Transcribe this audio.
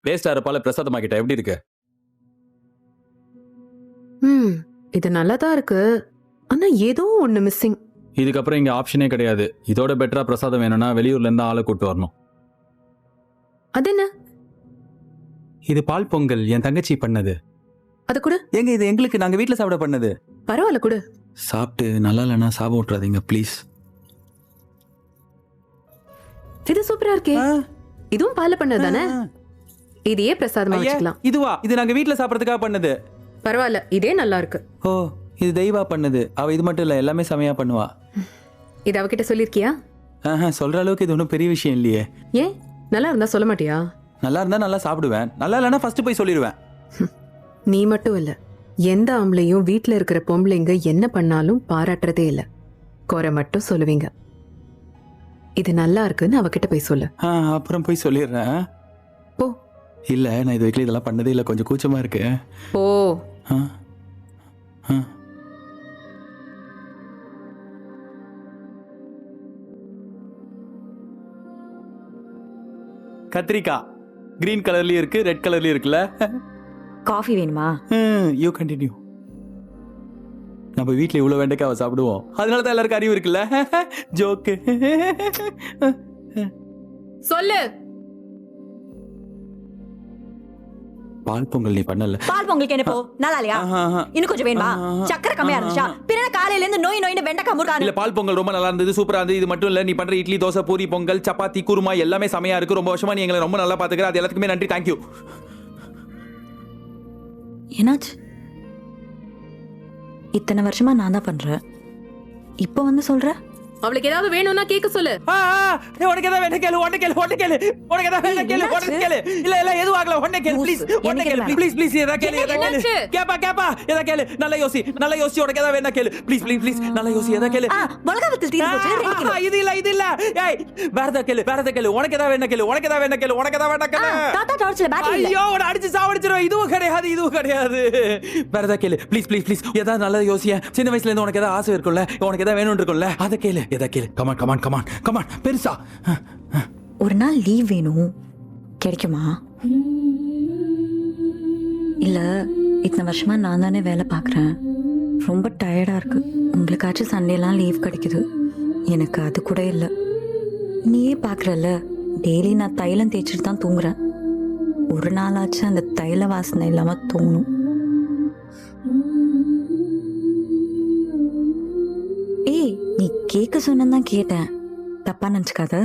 Waste ஆற பால பிரசாதமாக்கிட்ட எப்படி இருக்கு? இது நல்லா தான் இருக்கு. ஆனா ஏதோ ஒண்ணு மிஸ்ஸிங். இதுக்கப்புறம் இங்க ஆப்ஷனே கிடையாது. இதோட பெட்டரா பிரசாதம் வேணும்னா வெளியூர்ல இருந்து ஆளை கூட்டு வரணும். அது என்ன? இது பால் பொங்கல் என் தங்கச்சி பண்ணது. அது கூட எங்க இது எங்களுக்கு நாங்க வீட்ல சாப்பிட பண்ணது. பரவாயில்ல கூட. சாப்பிட்டு நல்லா இல்லைன்னா சாப விட்டுறாதீங்க ப்ளீஸ். இது சூப்பரா இருக்கே. இதுவும் பால்ல பண்ணது தானே? இதையே பிரசாதமா வச்சுக்கலாம். இதுவா? இது நாங்க வீட்ல சாப்பிடறதுக்காக பண்ணது. பரவாயில்ல, இதே நல்லா இருக்கு. ஓ, இது தெய்வா பண்ணது. அவ இது மட்டும் இல்ல, எல்லாமே செமையா பண்ணுவா. இது அவகிட்ட சொல்லிருக்கியா? சொல்ற அளவுக்கு இது ஒன்றும் பெரிய விஷயம் இல்லையே. ஏன் நல்லா இருந்தா சொல்ல மாட்டியா? நல்லா இருந்தா நல்லா சாப்பிடுவேன், நல்லா இல்லைன்னா ஃபர்ஸ்ட் போய் சொல்லிடுவேன். நீ மட்டும் இல்ல, எந்த ஆம்பளையும் வீட்டுல இருக்கிற பொம்பளைங்க என்ன பண்ணாலும் பாராட்டுறதே இல்ல, குறை மட்டும் சொல்லுவீங்க. இது நல்லா இருக்குன்னு அவகிட்ட போய் சொல்லு. அப்புறம் போய் சொல்லிடுறேன். போ. இல்ல, நான் இது வரைக்கும் இதெல்லாம் பண்ணதே இல்ல, கொஞ்சம் கூச்சமா இருக்கு. போ. கத்திரிக்காய் கிரீன் கலர்லயும் இருக்கு, ரெட் கலர்லயும் இருக்குல்ல. காஃபி வேணுமா? You continue. நம்ம வீட்ல இவ்வளவு வெண்டைக்காவை சாப்பிடுவோம், அதனாலதான் எல்லாருக்கும் அறிவு இருக்குல்ல. ஜோக்கு. சொல்லு. பால் பொங்கல் நீ பண்ணல. பால் பொங்கலுக்கு என்ன போ? நல்லா இல்லையா? இன்னும் கொஞ்சம் வேணுமா? சக்கரை கம்மியா இருந்துச்சா? பின்ன காலையில இருந்து நோய் நோயின்னு வெண்டைக்காய் முருகானு. இல்ல, பால் பொங்கல் ரொம்ப நல்லா இருந்தது, சூப்பரா இருந்தது. இது மட்டும் இல்ல, நீ பண்ற இட்லி, தோசை, பூரி, பொங்கல், சப்பாத்தி, குருமா எல்லாமே செமையா இருக்கு. ரொம்ப வருஷமா நீ எங்களை ரொம்ப நல்லா பாத்துக்கிற, அது எல்லாத்துக்குமே நன்றி. தேங்க்யூ. என்னாச்சு? இத்தனை வருஷமா நான் தான் பண்றேன், இப்போ வந்து சொல்ற? அவளுக்கு ஏதாவது வேணும்னா கேட்க சொல்லு. உனக்கு ஏதாவது வேணும் கேளு, உடனே கேளு, உடனே கேளு. உனக்கு ஏதாவது வேணும் கேளு, உடனே கேளு. இல்ல இல்ல, எதுவும் ஆகல, உடனே கேளு ப்ளீஸ். உடனே கேளு ப்ளீஸ் ப்ளீஸ். ஏதா கேளு, ஏதா கேளு. கேப்பா ஏதா கேளு. நல்லா யோசி, நல்லா யோசி. உனக்கு ஏதாவது வேணும் கேளு ப்ளீஸ் ப்ளீஸ் ப்ளீஸ். நல்லா யோசி, ஏதா கேளு. வலகாவத்தில் தீர்ந்து போச்சு. இது இல்ல. ஏய், வேறதா கேளு. உனக்கு ஏதாவது வேணும் கேளு, உனக்கு ஏதாவது வேணும் கேளு. தாத்தா டார்ச்ல பேட்டரி இல்ல. ஐயோ, உன்னை அடிச்சு சாவடிச்சிரும். இதுவும் கிடையாது. வேறதா கேளு ப்ளீஸ் ப்ளீஸ் ப்ளீஸ். ஏதாவது நல்லா யோசிய. சின்ன வயசுல இருந்து உனக்கு ஏதாவது ஆசை இருக்கும்ல, உனக்கு ஏதாவது வேணும் இருக்கும்ல, அத கேளு. ஏதா கேளு. கமான் பெருசா. ஒரு நாள் லீவ் வேணும், கிடைக்குமா? இல்ல, இத்தனை வருஷமா நான் தானே வேலை பார்க்குறேன், ரொம்ப டயர்டா இருக்கு. உங்களுக்காச்சும் சண்டேலாம் லீவ் கிடைக்குது, எனக்கு அது கூட இல்லை. நீயே பார்க்குறல்ல, டெய்லி நான் தைலம் தேய்ச்சிட்டு தான் தூங்குறேன். ஒரு நாளாச்சும் அந்த தைல வாசனை இல்லாம தூங்கணும். ஏய், நீ கேட்க சொன்னதான் கேட்டேன், தப்பா நினச்சிக்காத.